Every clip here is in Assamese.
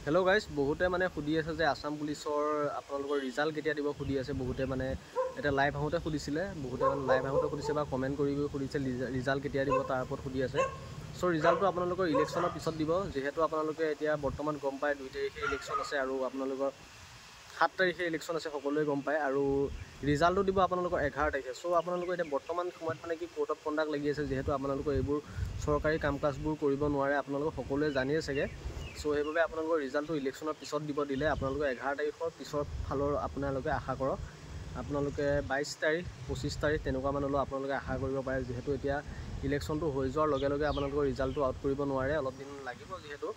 হেল্ল' গাইজ, বহুতে মানে সুধি আছে যে আছাম পুলিচৰ আপোনালোকৰ ৰিজাল্ট কেতিয়া দিব সুধি আছে। বহুতে মানে এতিয়া লাইভ আহোঁতে সুধিছিলে, বহুতে মানে লাইভ আহোঁতে সুধিছে বা কমেণ্ট কৰি সুধিছে ৰিজাল্ট কেতিয়া দিব তাৰ ওপৰত সুধি আছে। চ' ৰিজাল্টটো আপোনালোকৰ ইলেকশ্যনৰ পিছত দিব, যিহেতু আপোনালোকে এতিয়া বৰ্তমান গম পায় 2 তাৰিখে ইলেকশ্যন আছে আৰু আপোনালোকৰ 7 তাৰিখে ইলেকশ্যন আছে, সকলোৱে গম পায়। আৰু ৰিজাল্টটো দিব আপোনালোকৰ 11 তাৰিখে। চ' আপোনালোকৰ এতিয়া বৰ্তমান সময়ত মানে কি কোৰ্ট অফ কণ্ডাক্ট লাগি আছে, যিহেতু আপোনালোকৰ এইবোৰ চৰকাৰী কাম কাজবোৰ কৰিব নোৱাৰে, আপোনালোকক সকলোৱে জানিয়ে চাগে। চ' সেইবাবে আপোনালোকৰ ৰিজাল্টটো ইলেকশ্যনৰ পিছত দিলে আপোনালোকে 11 তাৰিখৰ পিছৰ ফালৰ আপোনালোকে আশা কৰক। আপোনালোকে 22 তাৰিখ 25 তাৰিখ তেনেকুৱা মানলৈ আপোনালোকে আশা কৰিব পাৰে, যিহেতু এতিয়া ইলেকশ্যনটো হৈ যোৱাৰ লগে লগে আপোনালোকৰ ৰিজাল্টটো আউট কৰিব নোৱাৰে, অলপ দিন লাগিব। যিহেতু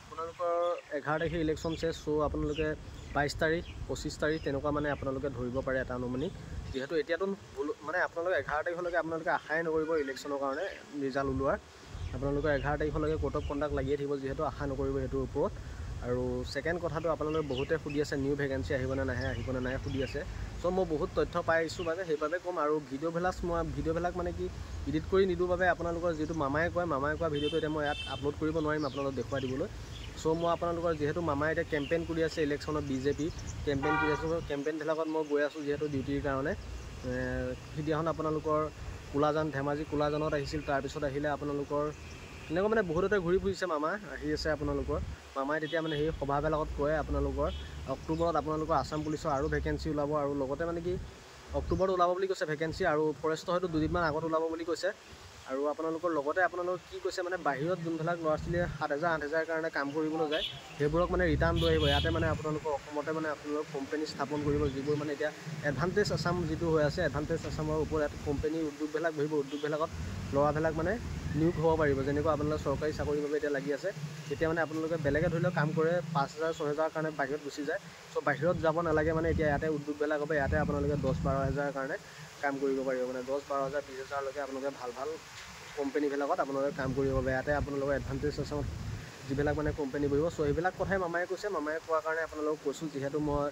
আপোনালোকৰ 11 তাৰিখে ইলেকশ্যন শেষ, চ' আপোনালোকে 22 তাৰিখ 25 তাৰিখ তেনেকুৱা মানে আপোনালোকে ধৰিব পাৰে এটা অনুমানিক। যিহেতু এতিয়াতো মানে আপোনালোকে 11 তাৰিখলৈকে আপোনালোকে আশাই নকৰিব ইলেকশ্যনৰ কাৰণে ৰিজাল্ট ওলোৱাৰ। আপোনালোকে 11 তাৰিখলৈকে কোৰ্ট অফ কণ্ডাক্ট লাগিয়ে থাকিব, যিহেতু আশা নকৰিব সেইটোৰ ওপৰত। আৰু ছেকেণ্ড কথাটো আপোনালোকে বহুতে সুধি আছে নিউ ভেকেঞ্চি আহিবনে নাহে সুধি আছে। চ' মই বহুত তথ্য পাই আহিছোঁ বাবে সেইবাবে ক'ম। আৰু ভিডিঅ'বিলাক মানে কি এডিট কৰি নিদিওঁ বাবে আপোনালোকৰ যিটো মামায়ে কোৱা ভিডিঅ'টো এতিয়া মই ইয়াত আপলোড কৰিব নোৱাৰিম আপোনালোকক দেখুৱাই দিবলৈ। চ' মই আপোনালোকৰ যিহেতু মামায়ে এতিয়া কেম্পেইন কৰি আছে ইলেকশ্যনত, বিজেপি কেম্পেইন কৰি আছোঁ, কেম্পেইনবিলাকত মই গৈ আছোঁ যিহেতু ডিউটিৰ কাৰণে। সিদিনাখন আপোনালোকৰ কোলাজান, ধেমাজি কোলাজানত আহিছিল, তাৰপিছত আহিলে আপোনালোকৰ এনেকুৱা মানে বহুততে ঘূৰি ফুৰিছে। মামা আহি আছে আপোনালোকৰ, মামাই তেতিয়া মানে সেই সভাবিলাকত কয় আপোনালোকৰ অক্টোবৰত আপোনালোকৰ আছাম পুলিচৰ আৰু ভেকেঞ্চি ওলাব, আৰু লগতে মানে কি অক্টোবৰত ওলাব বুলি কৈছে ভেকেঞ্চি, আৰু ফৰেষ্টৰ হয়তো 2 দিনমান আগত ওলাব বুলি কৈছে। আৰু আপোনালোকৰ লগতে আপোনালোকক কি কৈছে মানে বাহিৰত যোনবিলাক ল'ৰা ছোৱালীয়ে 7,000-8,000 কাৰণে কাম কৰিবলৈ যায়, সেইবোৰক মানে ৰিটাৰ্ণ লৈ আহিব। ইয়াতে মানে আপোনালোকৰ অসমতে মানে আপোনালোকৰ কোম্পানী স্থাপন কৰিব, যিবোৰ মানে এতিয়া এডভান্টেজ আছাম যিটো হৈ আছে, এডভান্টেজ আছামৰ ওপৰত ইয়াত কোম্পানী উদ্যোগবিলাক বহিব, উদ্যোগবিলাকত ল'ৰাবিলাক মানে নিয়োগ হ'ব পাৰিব। যেনেকুৱা আপোনালোকে চৰকাৰী চাকৰিৰ বাবে এতিয়া লাগি আছে, তেতিয়া মানে আপোনালোকে বেলেগে ধৰি লওক কাম কৰে 5,000-6,000 কাৰণে বাহিৰত গুচি যায়। চ' বাহিৰত যাব নালাগে, মানে এতিয়া ইয়াতে উদ্যোগবিলাক হ'ব, ইয়াতে আপোনালোকে 10-12,000 কাৰণে কাম কৰিব পাৰিব। মানে 10-12,000 20,000লৈকে আপোনালোকে ভাল কোম্পানীবিলাকত আপোনালোকে কাম কৰিব পাৰে। ইয়াতে আপোনালোকৰ এডভান্টেজ আছামত যিবিলাক মানে কোম্পানী বহিব। চ' সেইবিলাক কথাই মামায়ে কৈছে, মামায়ে কোৱাৰ কাৰণে আপোনালোকক কৈছোঁ। যিহেতু মই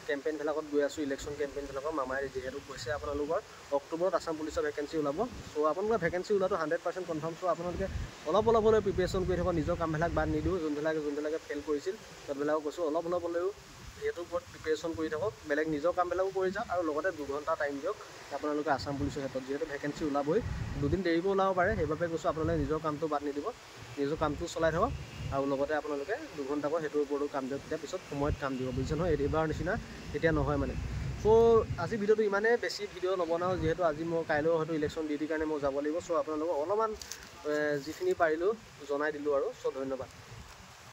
কেম্পেইনবিলাকত গৈ আছোঁ, ইলেকশ্যন কেম্পেইনবিলাকত মামায়ে যিহেতু কৈছে আপোনালোকৰ অক্টোবৰত আছাম পুলিচৰ ভেকেঞ্চি ওলাব। চ' আপোনালোকৰ ভেকেঞ্চি ওলোৱাটো 100% কনফাৰ্ম। চ' আপোনালোকে অলপ হ'লেও প্ৰিপেৰেশ্যন কৰি থাকক, নিজৰ কামবিলাক বাদ নিদিওঁ। যোনবিলাকে ফেইল কৰিছিল তাতবিলাকক কৈছোঁ অলপ হ'লেও এইটোৰ ওপৰত প্ৰিপেৰেশ্যন কৰি থাকক, বেলেগ নিজৰ কামবিলাকো কৰি যাওক, আৰু লগতে 2 ঘণ্টা টাইম দিয়ক আপোনালোকে আছাম পুলিচৰ ক্ষেত্ৰত। যিহেতু ভেকেঞ্চি ওলাবই, 2 দিন দেৰিকৈ ওলাব পাৰে, সেইবাবে কৈছোঁ আপোনালোকে নিজৰ কামটো বাদ নিদিব, নিজৰ কামটো চলাই থাকক, আৰু লগতে আপোনালোকে 2 ঘণ্টাকৈ সেইটোৰ ওপৰতো কাম দিয়ক। তেতিয়া পিছত সময়ত কাম দিব, বুজিছে নহয়? এইবাৰ নিচিনা এতিয়া নহয় মানে। চ' আজি ভিডিঅ'টো ইমানেই, বেছি ভিডিঅ' নবনাওঁ, যিহেতু আজি মই কাইলৈও হয়তো ইলেকশ্যন ডিউটিৰ কাৰণে মই যাব লাগিব। চ' আপোনালোকক অলপমান যিখিনি পাৰিলোঁ জনাই দিলোঁ আৰু। চ' ধন্যবাদ।